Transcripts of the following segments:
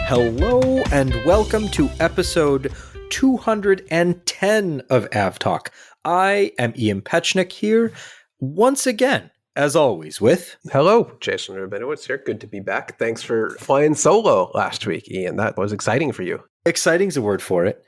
Hello and welcome to episode 210 of AvTalk. I am Ian Petchnick here once again, as always, with... Hello, Jason Rabinowitz here. Good to be back. Thanks for flying solo last week, Ian. That was exciting for you. Exciting's a word for it,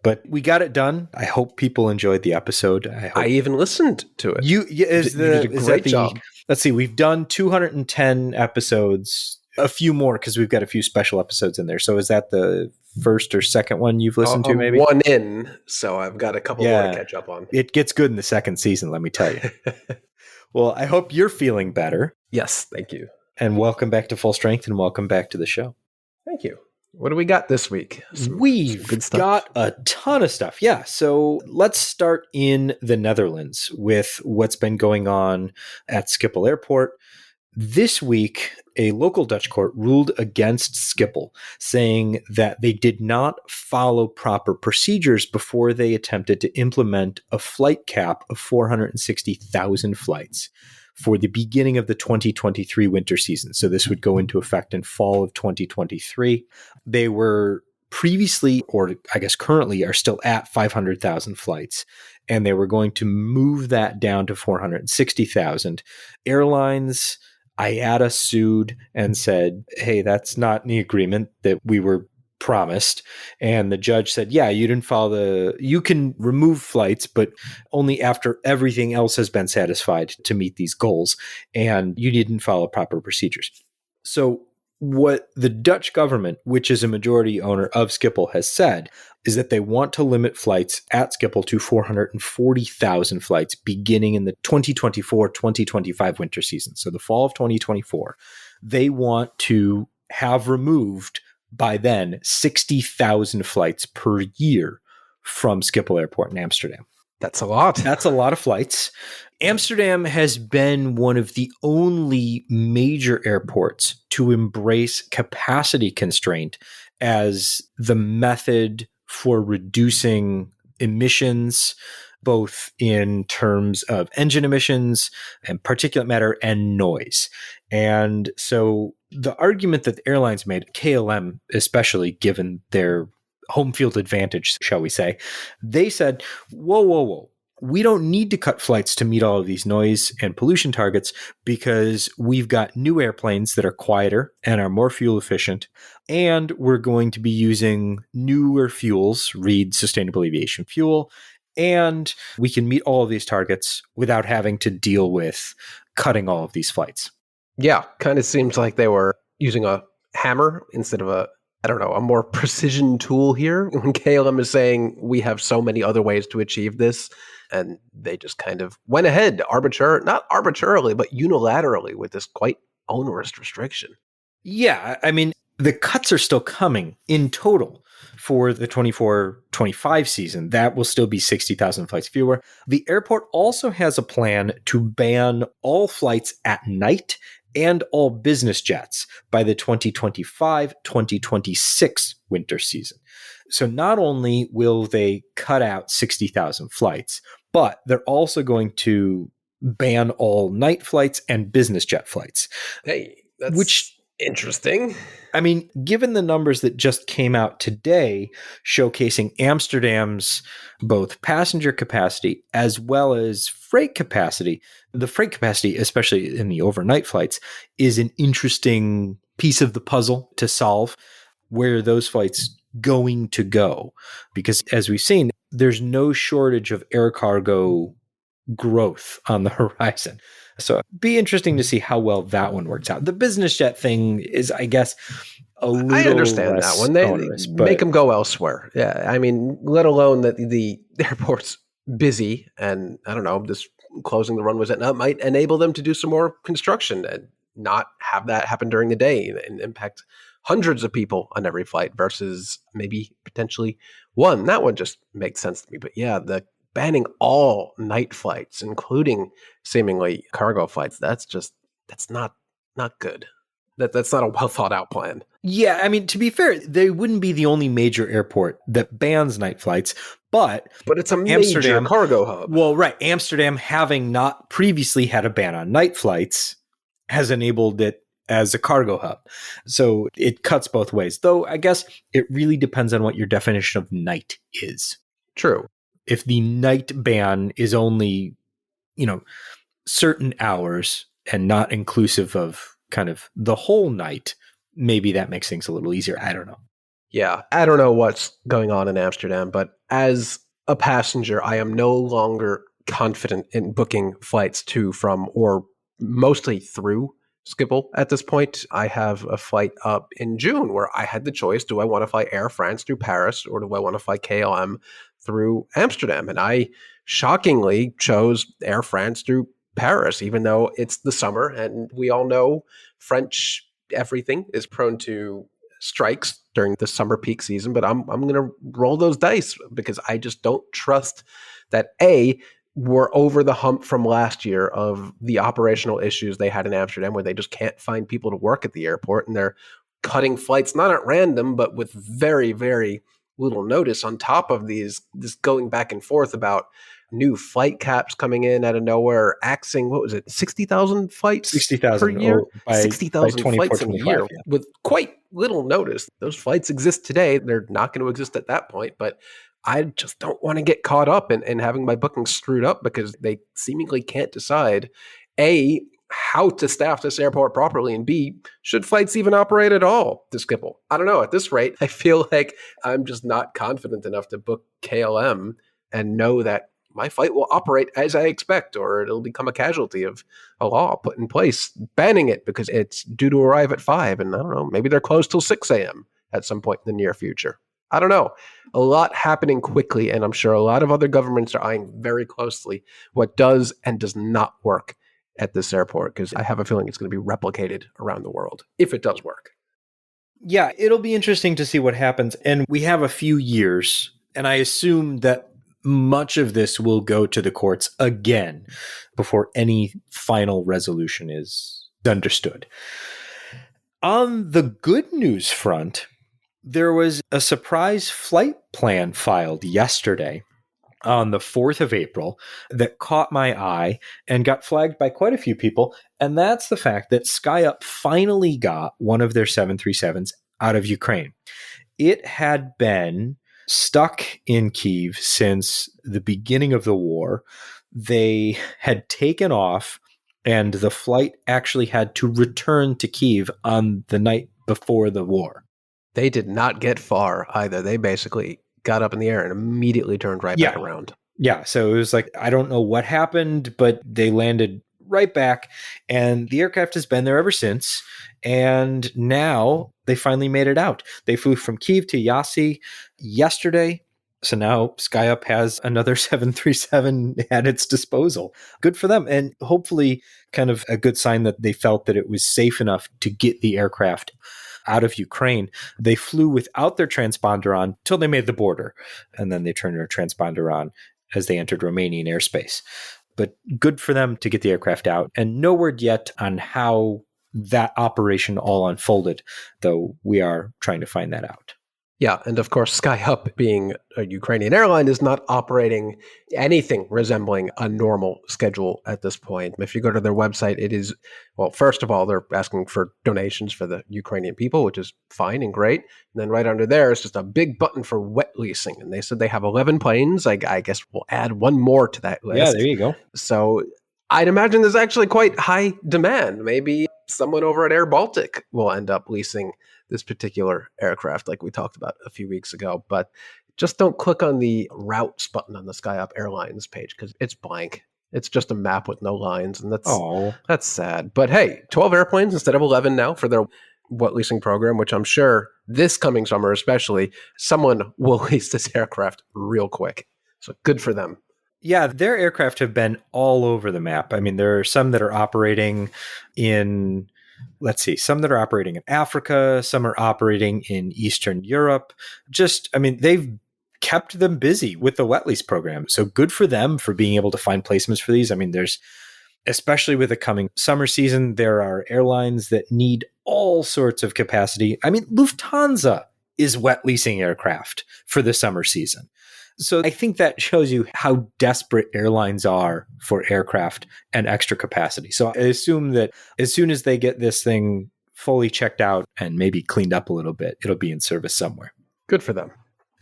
but we got it done. I hope people enjoyed the episode. I even listened to it. You did a great job. Let's see, we've done 210 episodes, a few more because we've got a few special episodes in there. So is that the first or second one you've listened to, maybe? One in, so I've got a couple more to catch up on. It gets good in the second season, let me tell you. Well, I hope you're feeling better. Yes, thank you. And welcome back to Full Strength and welcome back to the show. Thank you. What do we got this week? We've got a ton of stuff. Yeah. So let's start in the Netherlands with what's been going on at Schiphol Airport. This week, a local Dutch court ruled against Schiphol, saying that they did not follow proper procedures before they attempted to implement a flight cap of 460,000 flights for the beginning of the 2023 winter season. So this would go into effect in fall of 2023. They were previously, or I guess currently, are still at 500,000 flights, and they were going to move that down to 460,000. Airlines, IATA sued and said, hey, that's not in the agreement that we were promised. And the judge said, yeah, you didn't follow you can remove flights, but only after everything else has been satisfied to meet these goals. And you didn't follow proper procedures. So what the Dutch government, which is a majority owner of Schiphol, has said is that they want to limit flights at Schiphol to 440,000 flights beginning in the 2024-2025 winter season. So the fall of 2024, they want to have removed by then 60,000 flights per year from Schiphol Airport in Amsterdam. That's a lot. That's a lot of flights. Amsterdam has been one of the only major airports to embrace capacity constraint as the method for reducing emissions, both in terms of engine emissions and particulate matter and noise. And so the argument that the airlines made, KLM especially, given their home field advantage, shall we say, they said, whoa. We don't need to cut flights to meet all of these noise and pollution targets because we've got new airplanes that are quieter and are more fuel efficient. And we're going to be using newer fuels, read sustainable aviation fuel. And we can meet all of these targets without having to deal with cutting all of these flights. Yeah, kind of seems like they were using a hammer instead of a more precision tool here. When KLM is saying we have so many other ways to achieve this, and they just kind of went ahead, not arbitrarily, but unilaterally with this quite onerous restriction. Yeah, I mean, the cuts are still coming in total for the 24-25 season. That will still be 60,000 flights fewer. The airport also has a plan to ban all flights at night and all business jets by the 2025-2026 winter season. So not only will they cut out 60,000 flights, but they're also going to ban all night flights and business jet flights. Hey, that's interesting. I mean, given the numbers that just came out today showcasing Amsterdam's both passenger capacity as well as freight capacity, the freight capacity, especially in the overnight flights, is an interesting piece of the puzzle to solve. Where are those flights going to go? Because as we've seen, there's no shortage of air cargo growth on the horizon. So it'd be interesting to see how well that one works out. The business jet thing is, I guess, a little I understand less that one. They onerous, make them go elsewhere. Yeah, I mean, let alone that the airport's busy and, just closing the runways at night might enable them to do some more construction and not have that happen during the day and impact hundreds of people on every flight versus maybe potentially one. That one just makes sense to me. But yeah, the banning all night flights, including seemingly cargo flights, that's not good. That's not a well thought out plan. Yeah, I mean, to be fair, they wouldn't be the only major airport that bans night flights, but it's a major cargo hub. Well, right. Amsterdam, having not previously had a ban on night flights, has enabled it as a cargo hub. So it cuts both ways. Though I guess it really depends on what your definition of night is. True. If the night ban is only, certain hours and not inclusive of kind of the whole night, maybe that makes things a little easier. I don't know. Yeah, I don't know what's going on in Amsterdam, but as a passenger, I am no longer confident in booking flights to, from, or mostly through Schiphol at this point. I have a flight up in June where I had the choice. Do I want to fly Air France through Paris, or do I want to fly KLM through Amsterdam? And I shockingly chose Air France through Paris, even though it's the summer and we all know French everything is prone to strikes during the summer peak season. But I'm going to roll those dice because I just don't trust that we're over the hump from last year of the operational issues they had in Amsterdam, where they just can't find people to work at the airport, and they're cutting flights not at random, but with very, very little notice. On top of this going back and forth about new flight caps coming in out of nowhere, axing, 60,000 flights 60,000 per year? by 60,000 flights in a year yeah. with quite little notice. Those flights exist today. They're not going to exist at that point, but I just don't want to get caught up in having my bookings screwed up because they seemingly can't decide, A, how to staff this airport properly, and B, should flights even operate at all to Schiphol? I don't know. At this rate, I feel like I'm just not confident enough to book KLM and know that my flight will operate as I expect, or it'll become a casualty of a law put in place banning it because it's due to arrive at 5. And I don't know, maybe they're closed till 6 a.m. at some point in the near future. I don't know. A lot happening quickly, and I'm sure a lot of other governments are eyeing very closely what does and does not work at this airport, because I have a feeling it's going to be replicated around the world if it does work. Yeah, it'll be interesting to see what happens. And we have a few years, and I assume that much of this will go to the courts again before any final resolution is understood. On the good news front, there was a surprise flight plan filed yesterday on the 4th of April that caught my eye and got flagged by quite a few people. And that's the fact that SkyUp finally got one of their 737s out of Ukraine. It had been stuck in Kyiv since the beginning of the war. They had taken off, and the flight actually had to return to Kyiv on the night before the war. They did not get far either. They basically got up in the air and immediately turned right back around. Yeah, so it was like, I don't know what happened, but they landed right back, and the aircraft has been there ever since. And now they finally made it out. They flew from Kyiv to Yasi yesterday. So now SkyUp has another 737 at its disposal. Good for them. And hopefully kind of a good sign that they felt that it was safe enough to get the aircraft out of Ukraine. They flew without their transponder on till they made the border. And then they turned their transponder on as they entered Romanian airspace. But good for them to get the aircraft out. And no word yet on how that operation all unfolded, though we are trying to find that out. Yeah, and of course, SkyUp, being a Ukrainian airline, is not operating anything resembling a normal schedule at this point. If you go to their website, it is, well, first of all, they're asking for donations for the Ukrainian people, which is fine and great. And then right under there is just a big button for wet leasing. And they said they have 11 planes. I guess we'll add one more to that list. Yeah, there you go. So I'd imagine there's actually quite high demand. Maybe someone over at Air Baltic will end up leasing this particular aircraft like we talked about a few weeks ago. But just don't click on the routes button on the SkyUp Airlines page because it's blank. It's just a map with no lines, and that's sad. But hey, 12 airplanes instead of 11 now for their wet leasing program, which I'm sure this coming summer especially, someone will lease this aircraft real quick. So good for them. Yeah, their aircraft have been all over the map. I mean, there are some that are operating in, some that are operating in Africa, some are operating in Eastern Europe. They've kept them busy with the wet lease program. So good for them for being able to find placements for these. I mean, especially with the coming summer season, there are airlines that need all sorts of capacity. I mean, Lufthansa is wet leasing aircraft for the summer season. So I think that shows you how desperate airlines are for aircraft and extra capacity. So I assume that as soon as they get this thing fully checked out and maybe cleaned up a little bit. It'll be in service somewhere. Good for them.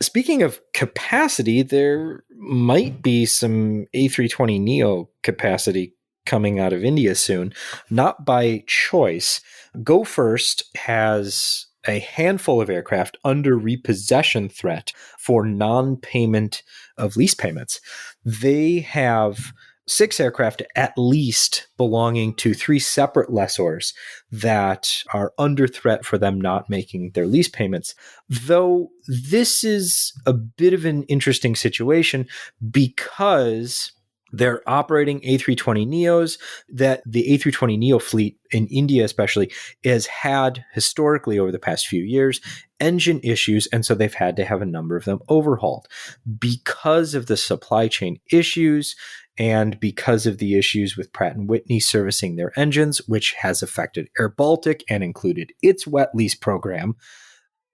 Speaking of capacity, there might be some A320neo capacity coming out of India soon, not by choice. Go First has a handful of aircraft under repossession threat for non-payment of lease payments. They have 6 aircraft at least belonging to 3 separate lessors that are under threat for them not making their lease payments. Though this is a bit of an interesting situation because they're operating A320neos, that the A320neo fleet in India especially has had historically over the past few years engine issues, and so they've had to have a number of them overhauled. Because of the supply chain issues and because of the issues with Pratt & Whitney servicing their engines, which has affected Air Baltic and included its wet lease program,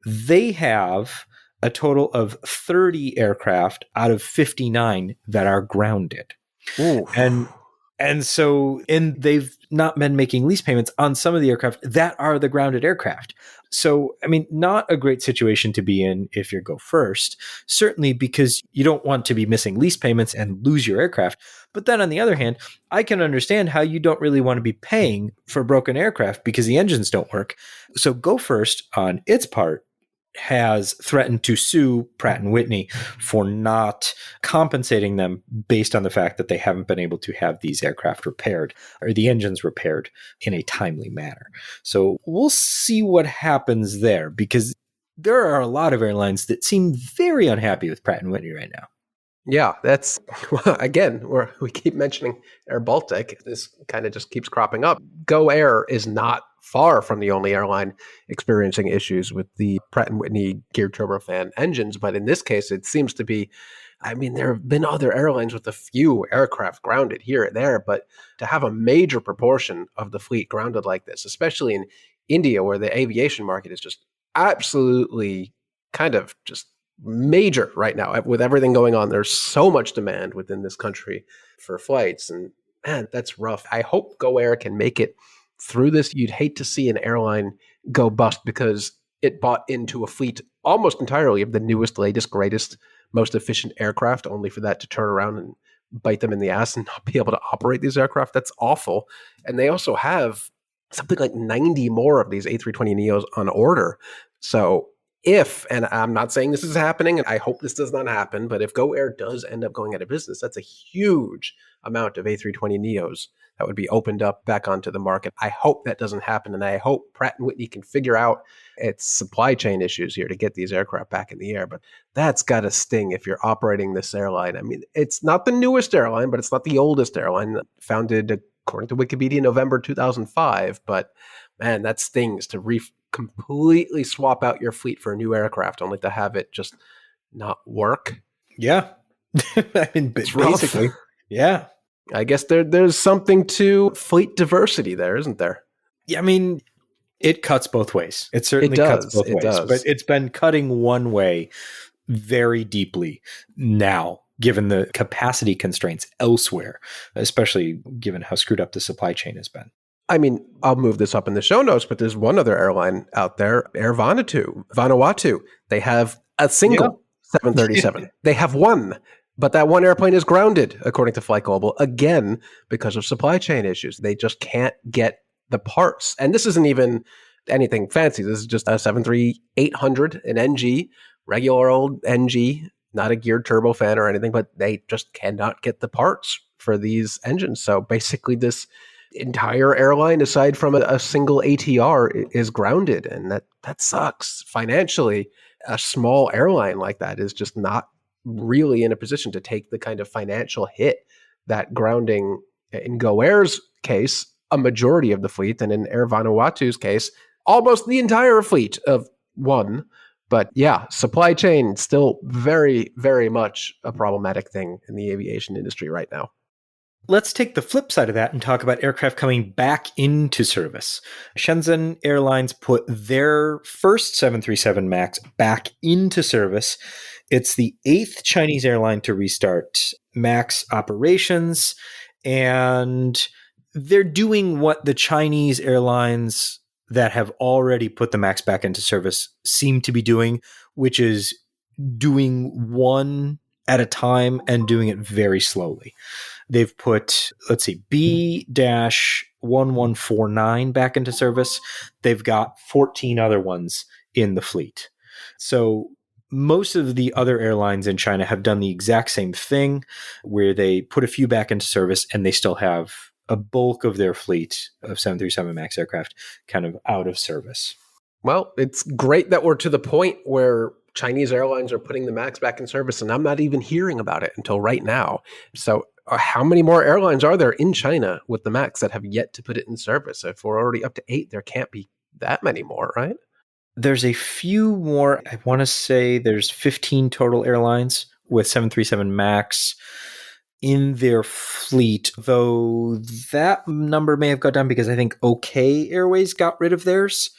they have a total of 30 aircraft out of 59 that are grounded. Ooh. And so they've not been making lease payments on some of the aircraft that are the grounded aircraft. So, I mean, not a great situation to be in if you Go First, certainly because you don't want to be missing lease payments and lose your aircraft. But then on the other hand, I can understand how you don't really want to be paying for broken aircraft because the engines don't work. So Go First, on its part, has threatened to sue Pratt & Whitney for not compensating them based on the fact that they haven't been able to have these aircraft repaired or the engines repaired in a timely manner. So we'll see what happens there, because there are a lot of airlines that seem very unhappy with Pratt & Whitney right now. Yeah, that's, again, we keep mentioning Air Baltic. This kind of just keeps cropping up. Go Air is not far from the only airline experiencing issues with the Pratt & Whitney geared turbofan engines. But in this case, it seems to be, I mean, there have been other airlines with a few aircraft grounded here and there, but to have a major proportion of the fleet grounded like this, especially in India, where the aviation market is just absolutely kind of just major right now with everything going on. There's so much demand within this country for flights, and man, that's rough. I hope Go Air can make it through this. You'd hate to see an airline go bust because it bought into a fleet almost entirely of the newest, latest, greatest, most efficient aircraft, only for that to turn around and bite them in the ass and not be able to operate these aircraft. That's awful. And they also have something like 90 more of these A320neos on order. So if, and I'm not saying this is happening, and I hope this does not happen, but if Go Air does end up going out of business, that's a huge amount of A320neos that would be opened up back onto the market. I hope that doesn't happen, and I hope Pratt & Whitney can figure out its supply chain issues here to get these aircraft back in the air. But that's got to sting if you're operating this airline. I mean, it's not the newest airline, but it's not the oldest airline. Founded, according to Wikipedia, November 2005. But man, that stings to completely swap out your fleet for a new aircraft, only to have it just not work. Yeah. I mean, it's basically. Rough. Yeah. I guess there's something to fleet diversity there, isn't there? Yeah, I mean, it cuts both ways. It certainly cuts both ways. But it's been cutting one way very deeply now, given the capacity constraints elsewhere, especially given how screwed up the supply chain has been. I mean, I'll move this up in the show notes, but there's one other airline out there, Air Vanuatu. They have a single 737. They have one, but that one airplane is grounded, according to Flight Global, again, because of supply chain issues. They just can't get the parts. And this isn't even anything fancy. This is just a 737-800, an NG, regular old NG, not a geared turbofan or anything, but they just cannot get the parts for these engines. So basically this entire airline, aside from a single ATR, is grounded, and that sucks. Financially, a small airline like that is just not really in a position to take the kind of financial hit that grounding, in Go Air's case, a majority of the fleet, and in Air Vanuatu's case, almost the entire fleet of one. But yeah, supply chain still very, very much a problematic thing in the aviation industry right now. Let's take the flip side of that and talk about aircraft coming back into service. Shenzhen Airlines put their first 737 MAX back into service. It's the 8th Chinese airline to restart MAX operations, and they're doing what the Chinese airlines that have already put the MAX back into service seem to be doing, which is doing one at a time and doing it very slowly. They've put, let's see, B-1149 back into service. They've got 14 other ones in the fleet. So most of the other airlines in China have done the exact same thing, where they put a few back into service and they still have a bulk of their fleet of 737 MAX aircraft kind of out of service. Well, it's great that we're to the point where Chinese airlines are putting the MAX back in service, and I'm not even hearing about it until right now. So how many more airlines are there in China with the MAX that have yet to put it in service? If we're already up to 8, there can't be that many more, right? There's a few more. I want to say there's 15 total airlines with 737 MAX in their fleet, though that number may have got down because I think OK Airways got rid of theirs.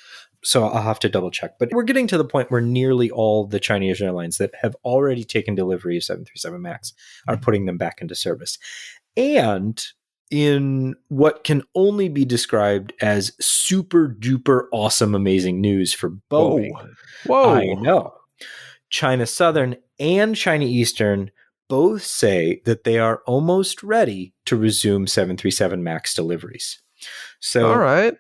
So I'll have to double check. But we're getting to the point where nearly all the Chinese airlines that have already taken delivery of 737 MAX are putting them back into service. And in what can only be described as super duper awesome, amazing news for Boeing. Whoa. I know. China Southern and China Eastern both say that they are almost ready to resume 737 MAX deliveries. So, all right.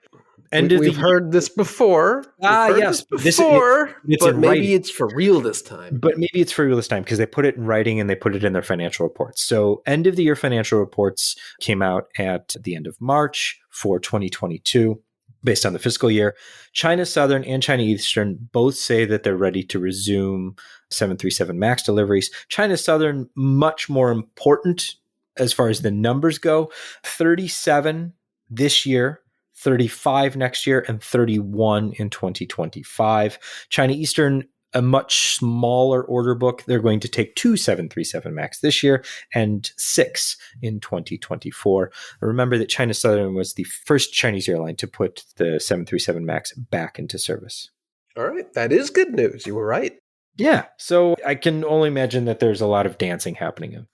We've heard this before. Yes. It's but maybe writing. It's for real this time. But maybe it's for real this time because they put it in writing and they put it in their financial reports. So end of the year financial reports came out at the end of March for 2022 based on the fiscal year. China Southern and China Eastern both say that they're ready to resume 737 MAX deliveries. China Southern, much more important as far as the numbers go, 37 this year, 35 next year, and 31 in 2025. China Eastern, a much smaller order book. They're going to take 2 737 MAX this year and 6 in 2024. Remember that China Southern was the first Chinese airline to put the 737 MAX back into service. All right. That is good news. You were right. Yeah. So I can only imagine that there's a lot of dancing happening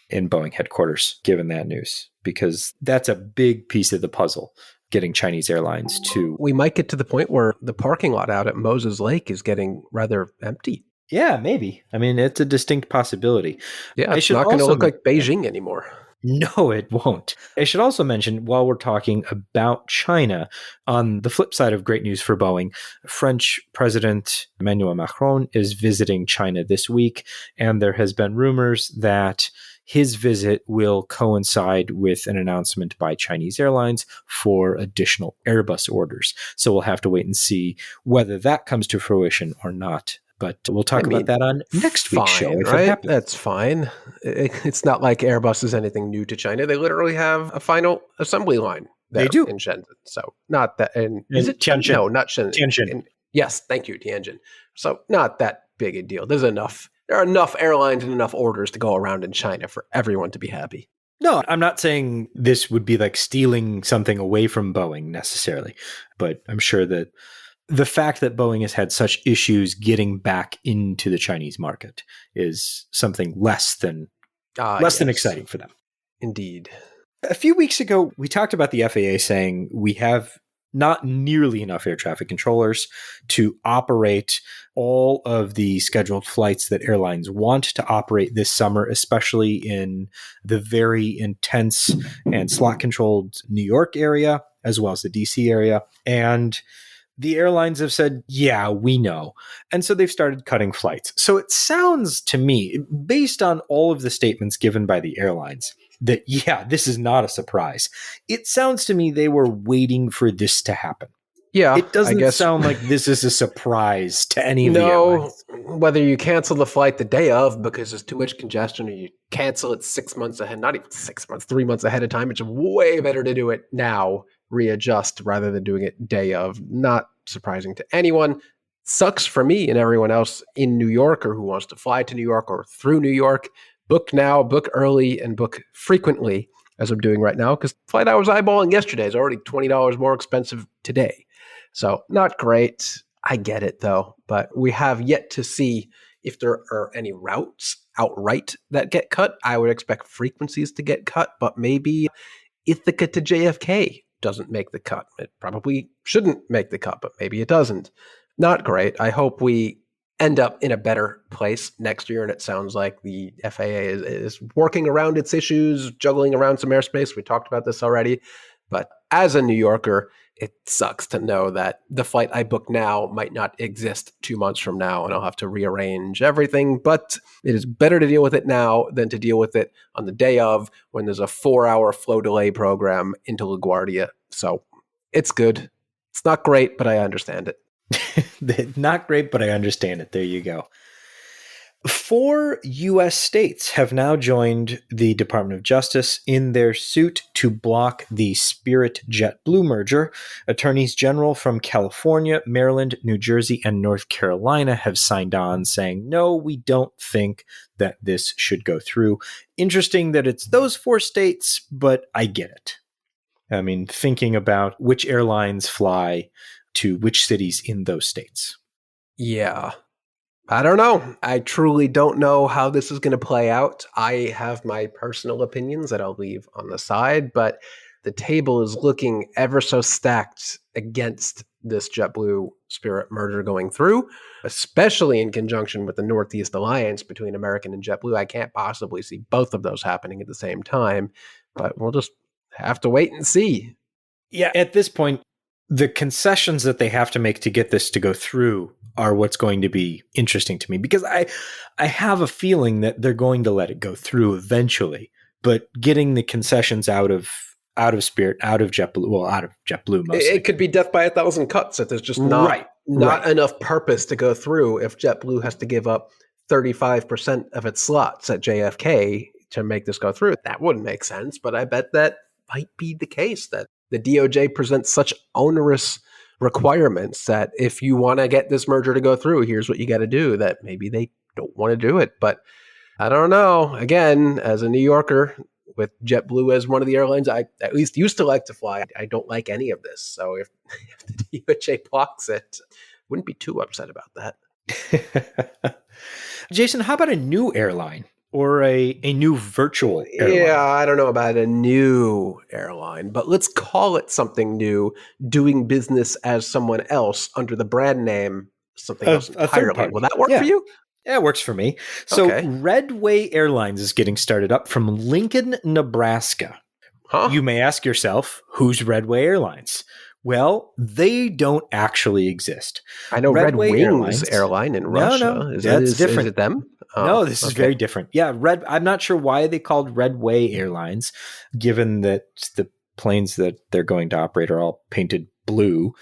in Boeing headquarters, given that news, because that's a big piece of the puzzle, getting Chinese airlines to... We might get to the point where the parking lot out at Moses Lake is getting rather empty. Yeah, maybe. I mean, it's a distinct possibility. Yeah, it's not going to look like Beijing anymore. No, it won't. I should also mention, while we're talking about China, on the flip side of great news for Boeing, French President Emmanuel Macron is visiting China this week, and there has been rumors that his visit will coincide with an announcement by Chinese airlines for additional Airbus orders. So we'll have to wait and see whether that comes to fruition or not. But we'll talk about that on next week's show. If right? It happens. That's fine. It's not like Airbus is anything new to China. They literally have a final assembly line there they do. In Shenzhen. So not that. Is it Tianjin? No, not Shenzhen. Tianjin. Yes, thank you, Tianjin. So not that big a deal. There are enough airlines and enough orders to go around in China for everyone to be happy. No, I'm not saying this would be like stealing something away from Boeing necessarily, but I'm sure that the fact that Boeing has had such issues getting back into the Chinese market is something less than exciting for them. Indeed. A few weeks ago, we talked about the FAA saying we have not nearly enough air traffic controllers to operate all of the scheduled flights that airlines want to operate this summer, especially in the very intense and slot-controlled New York area, as well as the DC area. And the airlines have said, yeah, we know. And so they've started cutting flights. So it sounds to me, based on all of the statements given by the airlines, that, yeah, this is not a surprise. It sounds to me they were waiting for this to happen. Yeah. It doesn't sound like this is a surprise to any of the airlines. Whether you cancel the flight the day of because there's too much congestion, or you cancel it 6 months ahead, not even 6 months, 3 months ahead of time, it's way better to do it now, readjust, rather than doing it day of. Not surprising to anyone. Sucks for me and everyone else in New York or who wants to fly to New York or through New York. Book now, book early, and book frequently, as I'm doing right now, because the flight I was eyeballing yesterday is already $20 more expensive today. So not great. I get it, though. But we have yet to see if there are any routes outright that get cut. I would expect frequencies to get cut, but maybe Ithaca to JFK doesn't make the cut. It probably shouldn't make the cut, but maybe it doesn't. Not great. I hope we end up in a better place next year. And it sounds like the FAA is working around its issues, juggling around some airspace. We talked about this already. But as a New Yorker, it sucks to know that the flight I book now might not exist 2 months from now, and I'll have to rearrange everything. But it is better to deal with it now than to deal with it on the day of when there's a 4-hour flow delay program into LaGuardia. So it's good. It's not great, but I understand it. Not great, but I understand it. There you go. 4 U.S. states have now joined the Department of Justice in their suit to block the Spirit JetBlue merger. Attorneys general from California, Maryland, New Jersey, and North Carolina have signed on saying, no, we don't think that this should go through. Interesting that it's those 4 states, but I get it. I mean, thinking about which airlines fly to which cities in those states. Yeah. I don't know. I truly don't know how this is going to play out. I have my personal opinions that I'll leave on the side, but the table is looking ever so stacked against this JetBlue Spirit merger going through, especially in conjunction with the Northeast Alliance between American and JetBlue. I can't possibly see both of those happening at the same time, but we'll just have to wait and see. Yeah, at this point, the concessions that they have to make to get this to go through are what's going to be interesting to me, because I have a feeling that they're going to let it go through eventually, but getting the concessions out of Spirit, out of JetBlue mostly. It could be death by 1,000 cuts if there's just not enough purpose to go through. If JetBlue has to give up 35% of its slots at JFK to make this go through, that wouldn't make sense. But I bet that might be the case, that the DOJ presents such onerous requirements that if you want to get this merger to go through, here's what you got to do, that maybe they don't want to do it. But I don't know. Again, as a New Yorker, with JetBlue as one of the airlines I at least used to like to fly, I don't like any of this. So if the DOJ blocks it, wouldn't be too upset about that. Jason, how about a new airline? Or a new virtual airline? Yeah, I don't know about a new airline, but let's call it something new, doing business as someone else under the brand name something else entirely. Will that work for you? Yeah, it works for me. So Redway Airlines is getting started up from Lincoln, Nebraska. Huh? You may ask yourself, who's Redway Airlines? Well, they don't actually exist. I know Redway Wings Airline in Russia. No, that's different. Is it them? Oh, no, this is very different. Yeah, I'm not sure why they called Redway Airlines, given that the planes that they're going to operate are all painted blue,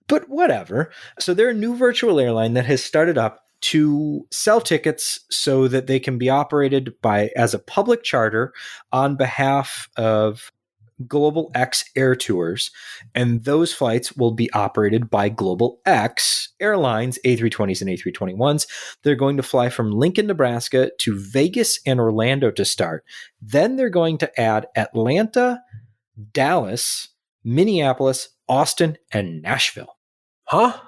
but whatever. So they're a new virtual airline that has started up to sell tickets so that they can be operated as a public charter on behalf of Global X Air Tours, and those flights will be operated by Global X Airlines, A320s and A321s. They're going to fly from Lincoln, Nebraska to Vegas and Orlando to start. Then they're going to add Atlanta, Dallas, Minneapolis, Austin, and Nashville. Huh?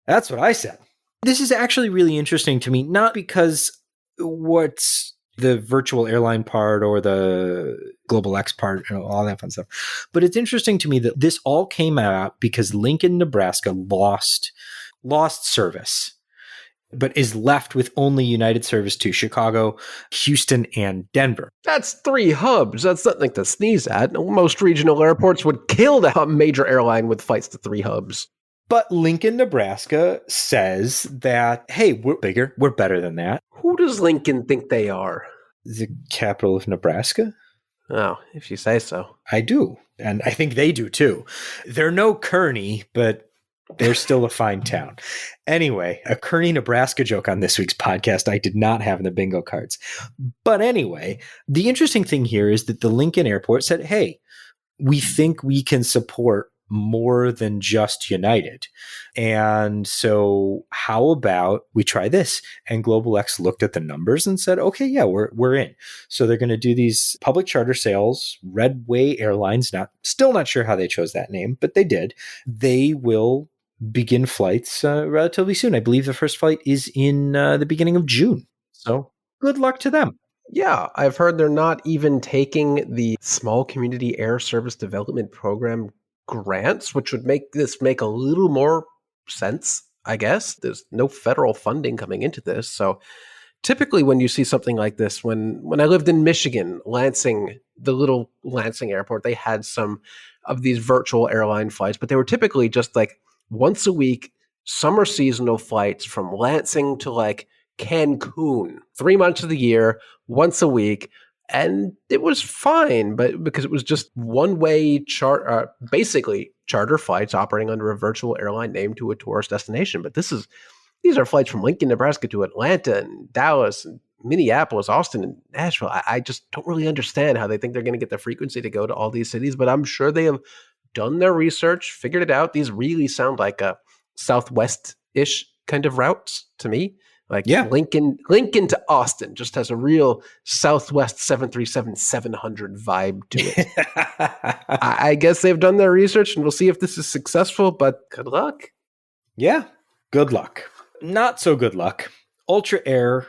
That's what I said. This is actually really interesting to me, not because what's the virtual airline part or the Global X part, all that fun stuff. But it's interesting to me that this all came out because Lincoln, Nebraska lost service, but is left with only United service to Chicago, Houston, and Denver. That's 3 hubs. That's nothing to sneeze at. Most regional airports would kill a major airline with flights to 3 hubs. But Lincoln, Nebraska says that, hey, we're bigger. We're better than that. Who does Lincoln think they are? The capital of Nebraska? Oh, if you say so. I do. And I think they do too. They're no Kearney, but they're still a fine town. Anyway, a Kearney, Nebraska joke on this week's podcast I did not have in the bingo cards. But anyway, the interesting thing here is that the Lincoln Airport said, hey, we think we can support more than just United. And so how about we try this? And Global X looked at the numbers and said, okay, yeah, we're in. So they're going to do these public charter sales. Redway Airlines, still not sure how they chose that name, but they did. They will begin flights relatively soon. I believe the first flight is in the beginning of June. So good luck to them. Yeah, I've heard they're not even taking the Small Community Air Service Development Program grants, which would make this make a little more sense, I guess. There's no federal funding coming into this. So typically when you see something like this, when I lived in Michigan, Lansing, the little Lansing airport, they had some of these virtual airline flights, but they were typically just like once a week, summer seasonal flights from Lansing to like Cancun, 3 months of the year, once a week. And it was fine, but because it was just one-way basically charter flights operating under a virtual airline name to a tourist destination. But these are flights from Lincoln, Nebraska to Atlanta and Dallas and Minneapolis, Austin, and Nashville. I just don't really understand how they think they're going to get the frequency to go to all these cities, but I'm sure they have done their research, figured it out. These really sound like a Southwest-ish kind of routes to me. Like Lincoln to Austin just has a real Southwest 737-700 vibe to it. I guess they've done their research, and we'll see if this is successful, but good luck. Yeah, good luck. Not so good luck. Ultra Air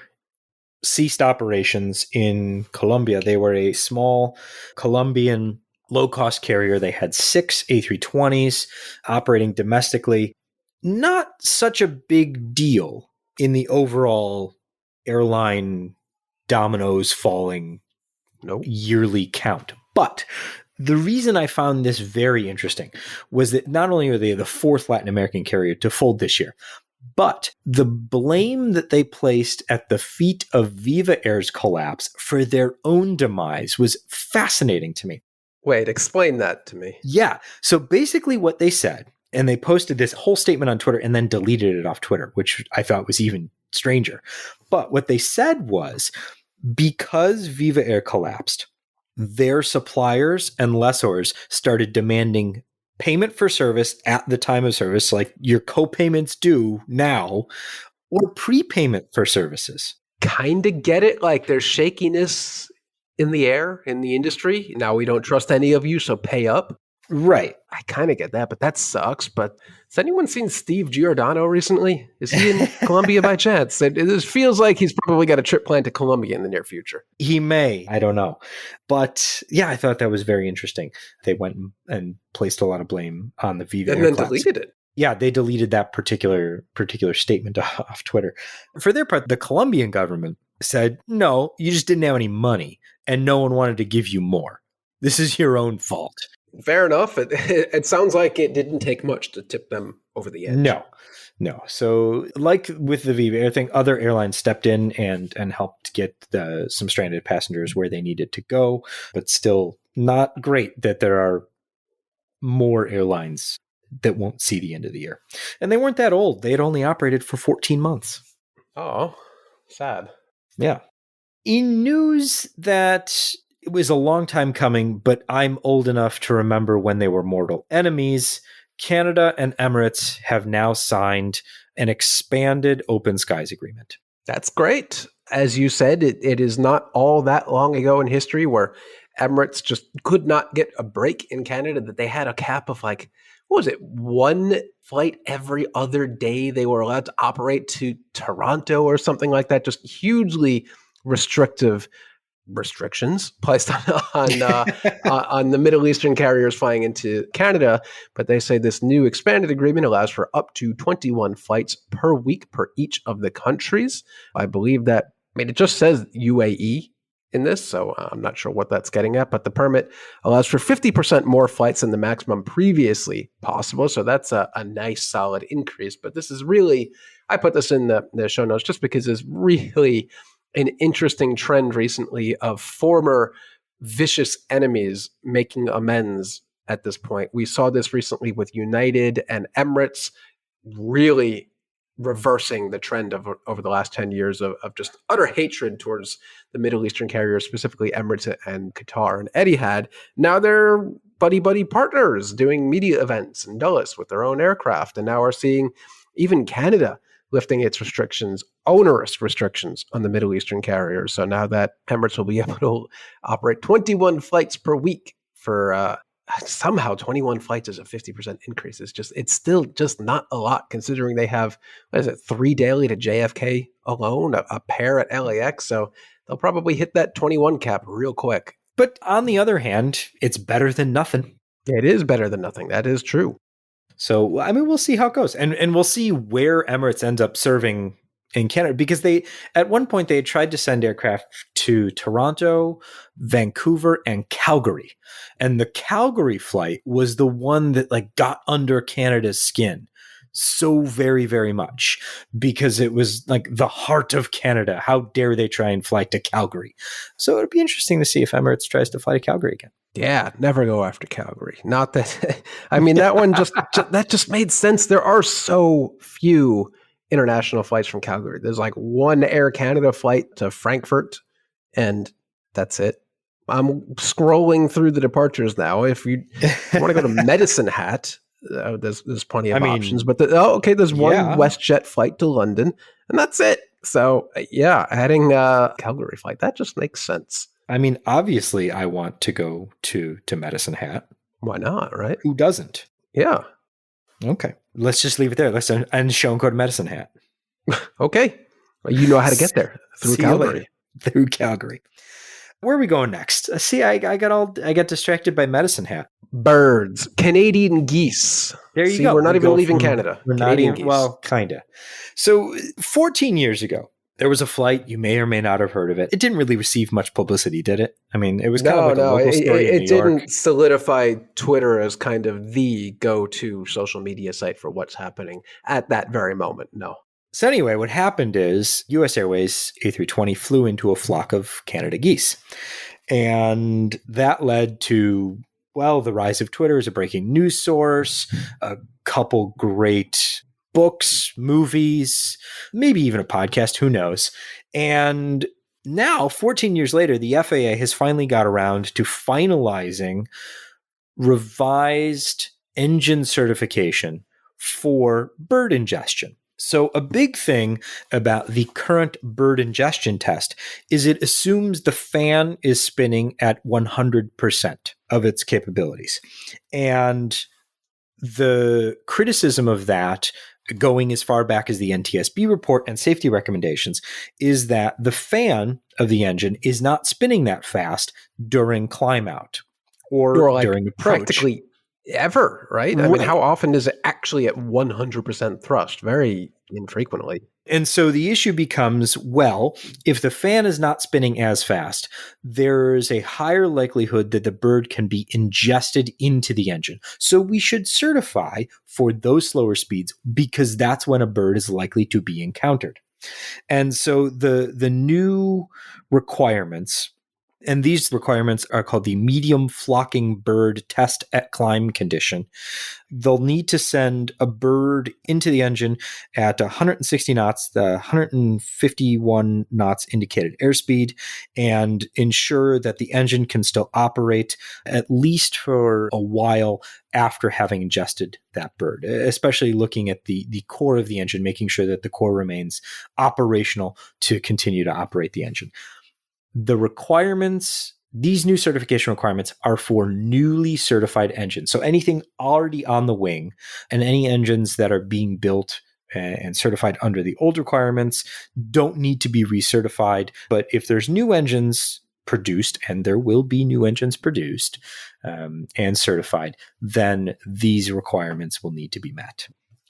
ceased operations in Colombia. They were a small Colombian low-cost carrier. They had 6 A320s operating domestically. Not such a big deal in the overall airline dominoes falling yearly count. But the reason I found this very interesting was that not only are they the 4th Latin American carrier to fold this year, but the blame that they placed at the feet of Viva Air's collapse for their own demise was fascinating to me. Wait, explain that to me. Yeah. So basically what they said, and they posted this whole statement on Twitter and then deleted it off Twitter, which I thought was even stranger. But what they said was, because Viva Air collapsed, their suppliers and lessors started demanding payment for service at the time of service, like your co-payments due now, or prepayment for services. Kind of get it. Like there's shakiness in the air in the industry. Now we don't trust any of you, so pay up. Right. I kind of get that, but that sucks. But has anyone seen Steve Giordano recently? Is he in Colombia by chance? It feels like he's probably got a trip planned to Colombia in the near future. He may. I don't know. But yeah, I thought that was very interesting. They went and placed a lot of blame on the Viva Air and then collapse. Deleted it. Yeah, they deleted that particular statement off Twitter. For their part, the Colombian government said, no, you just didn't have any money and no one wanted to give you more. This is your own fault. Fair enough. It sounds like it didn't take much to tip them over the edge. No. So like with the Viva Air thing, other airlines stepped in and helped get some stranded passengers where they needed to go, but still not great that there are more airlines that won't see the end of the year. And they weren't that old. They had only operated for 14 months. Oh, sad. Yeah. In news that it was a long time coming, but I'm old enough to remember when they were mortal enemies, Canada and Emirates have now signed an expanded open skies agreement. That's great. As you said, it is not all that long ago in history where Emirates just could not get a break in Canada, that they had a cap of like, what was it, 1 flight every other day they were allowed to operate to Toronto or something like that. Just hugely restrictions placed on the Middle Eastern carriers flying into Canada. But they say this new expanded agreement allows for up to 21 flights per week per each of the countries. I believe that, it just says UAE in this, so I'm not sure what that's getting at, but the permit allows for 50% more flights than the maximum previously possible. So that's a nice solid increase. But this is really, I put this in the show notes just because it's really an interesting trend recently of former vicious enemies making amends at this point. We saw this recently with United and Emirates really reversing the trend of over the last 10 years of just utter hatred towards the Middle Eastern carriers, specifically Emirates and Qatar and Etihad. Now they're buddy partners doing media events in Dulles with their own aircraft. And now we're seeing even Canada lifting its onerous restrictions on the Middle Eastern carriers. So now that Emirates will be able to operate 21 flights per week for somehow 21 flights is a 50% increase. It's still just not a lot considering they have, 3 daily to JFK alone, a pair at LAX. So they'll probably hit that 21 cap real quick. But on the other hand, it's better than nothing. It is better than nothing. That is true. So, I mean, we'll see how it goes. And we'll see where Emirates ends up serving in Canada, because at one point they had tried to send aircraft to Toronto, Vancouver, and Calgary. And the Calgary flight was the one that got under Canada's skin so very, very much, because it was the heart of Canada. How dare they try and fly to Calgary? So it'd be interesting to see if Emirates tries to fly to Calgary again. Yeah, never go after Calgary. Not that, I mean, that one that just made sense. There are so few international flights from Calgary. There's one Air Canada flight to Frankfurt, and that's it. I'm scrolling through the departures now. If you want to go to Medicine Hat, there's plenty of options. But there's one WestJet flight to London, and that's it. So yeah, adding Calgary flight, that just makes sense. I mean, obviously, I want to go to Medicine Hat. Why not, right? Who doesn't? Yeah. Okay. Let's just leave it there. Let's end show and go to Medicine Hat. Okay. Well, you know how to get there through Calgary. Through Calgary. Where are we going next? See, I got distracted by Medicine Hat. Birds. Canadian geese. There you go. We're not even leaving Canada. We're Canadian geese. Well, kind of. So 14 years ago, there was a flight. You may or may not have heard of it. It didn't really receive much publicity, did it? I mean, it was kind of a local story in New York. It didn't solidify Twitter as kind of the go-to social media site for what's happening at that very moment. No. So anyway, what happened is US Airways A320 flew into a flock of Canada geese. And that led to, the rise of Twitter as a breaking news source, a couple great books, movies, maybe even a podcast, who knows. And now, 14 years later, the FAA has finally got around to finalizing revised engine certification for bird ingestion. So a big thing about the current bird ingestion test is it assumes the fan is spinning at 100% of its capabilities. And the criticism of that, going as far back as the NTSB report and safety recommendations, is that the fan of the engine is not spinning that fast during climb out or during approach. Practically ever, right? I mean, how often is it actually at 100% thrust? Very infrequently. And so the issue becomes, if the fan is not spinning as fast, there's a higher likelihood that the bird can be ingested into the engine. So we should certify for those slower speeds, because that's when a bird is likely to be encountered. And so the new requirements, and these requirements are called the medium flocking bird test at climb condition. They'll need to send a bird into the engine at 160 knots, the 151 knots indicated airspeed, and ensure that the engine can still operate at least for a while after having ingested that bird, especially looking at the core of the engine, making sure that the core remains operational to continue to operate the engine. The requirements, these new certification requirements, are for newly certified engines. So anything already on the wing and any engines that are being built and certified under the old requirements don't need to be recertified. But if there's new engines produced, and there will be new engines produced and certified, then these requirements will need to be met.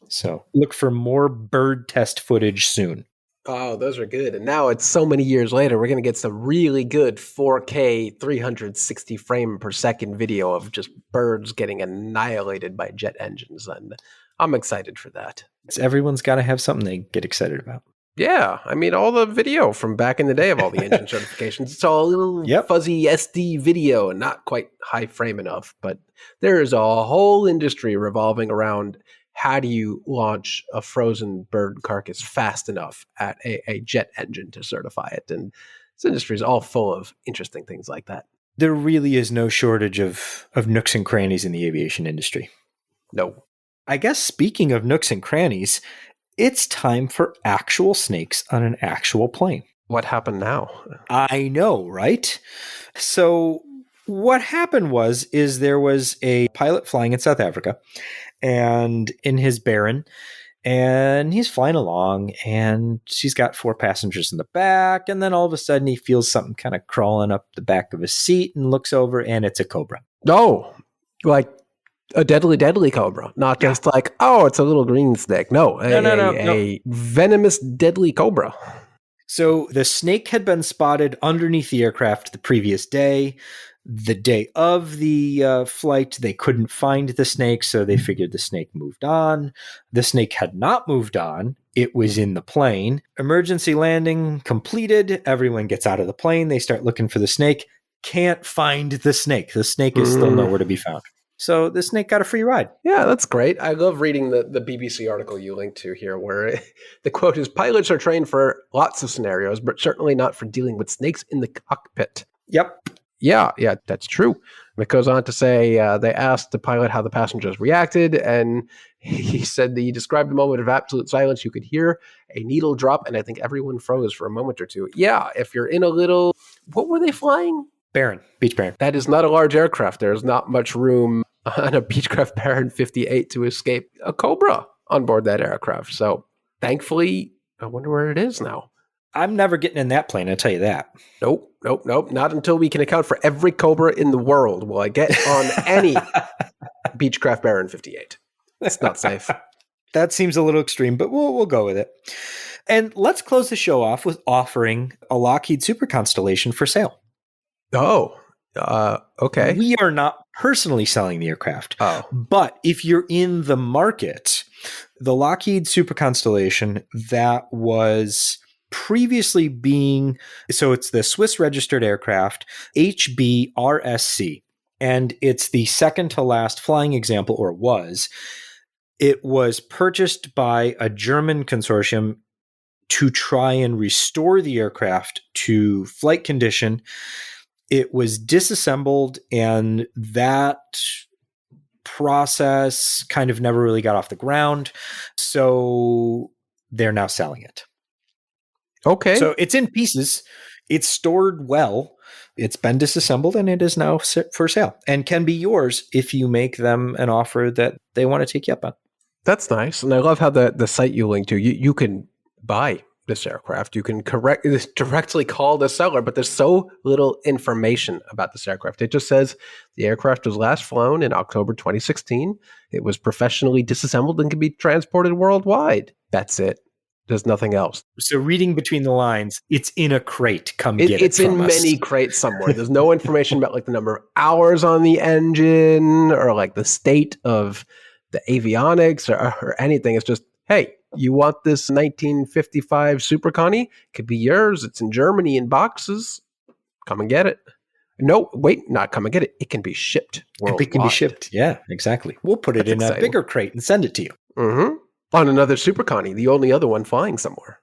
So look for more bird test footage soon. Oh, those are good. And now it's so many years later, we're going to get some really good 4K 360 frame per second video of just birds getting annihilated by jet engines. And I'm excited for that. Everyone's got to have something they get excited about. Yeah. I mean, all the video from back in the day of all the engine certifications, it's all a little fuzzy SD video and not quite high frame enough. But there's a whole industry revolving around how do you launch a frozen bird carcass fast enough at a jet engine to certify it? And this industry is all full of interesting things like that. There really is no shortage of nooks and crannies in the aviation industry. No. I guess speaking of nooks and crannies, it's time for actual snakes on an actual plane. What happened now? I know, right? So what happened is there was a pilot flying in South Africa, and in his Baron, and he's flying along, and she's got 4 passengers in the back, and then all of a sudden he feels something kind of crawling up the back of his seat and looks over, and it's a cobra. Oh, like A deadly cobra, not just like, oh, it's a little green snake. No, a venomous deadly cobra. So the snake had been spotted underneath the aircraft the previous day. The day of the flight, they couldn't find the snake, so they figured the snake moved on. The snake had not moved on. It was in the plane. Emergency landing completed. Everyone gets out of the plane. They start looking for the snake. Can't find the snake. The snake is still nowhere to be found. So the snake got a free ride. Yeah, that's great. I love reading the BBC article you linked to here, where the quote is, pilots are trained for lots of scenarios, but certainly not for dealing with snakes in the cockpit. Yep. Yeah, that's true. It goes on to say they asked the pilot how the passengers reacted, and he said that he described a moment of absolute silence. You could hear a needle drop, and I think everyone froze for a moment or two. Yeah, if you're in a little... What were they flying? Beech Baron. That is not a large aircraft. There's not much room on a Beechcraft Baron 58 to escape a Cobra on board that aircraft. So thankfully, I wonder where it is now. I'm never getting in that plane, I'll tell you that. Nope. Not until we can account for every Cobra in the world will I get on any Beechcraft Baron 58. It's not safe. That seems a little extreme, but we'll go with it. And let's close the show off with offering a Lockheed Super Constellation for sale. Oh, okay. We are not personally selling the aircraft, but if you're in the market, the Lockheed Super Constellation that was previously being, so it's the Swiss registered aircraft, HBRSC, and it's the second to last flying example, or was. It was purchased by a German consortium to try and restore the aircraft to flight condition. It was disassembled, and that process kind of never really got off the ground. So they're now selling it. Okay. So it's in pieces. It's stored well. It's been disassembled, and it is now for sale and can be yours if you make them an offer that they want to take you up on. That's nice. And I love how the site you link to, you can buy this aircraft. You can directly call the seller, but there's so little information about this aircraft. It just says the aircraft was last flown in October 2016. It was professionally disassembled and can be transported worldwide. That's it. There's nothing else. So reading between the lines, it's in a crate. Come get it. It's in many crates somewhere. There's no information about like the number of hours on the engine or like the state of the avionics or anything. It's just, hey, you want this 1955 Super Connie? It could be yours. It's in Germany in boxes. Come and get it. No, wait, not come and get it. It can be shipped worldwide. It can be shipped. Yeah, exactly. We'll put it in a bigger crate and send it to you. Mm-hmm. On another Super Connie, the only other one flying somewhere.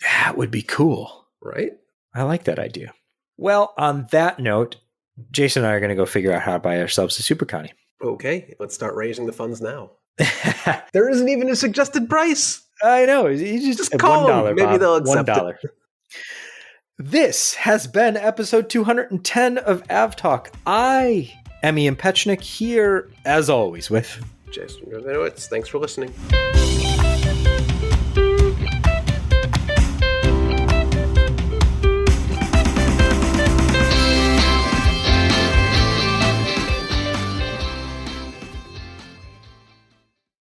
That would be cool. Right? I like that idea. Well, on that note, Jason and I are going to go figure out how to buy ourselves a Super Connie. Okay, let's start raising the funds now. There isn't even a suggested price. I know. You just call $1. them. Maybe Bob. they'll accept $1. This has been episode 210 of AvTalk. I am Ian Petchnick here, as always, with Jason Rabinowitz. Thanks for listening.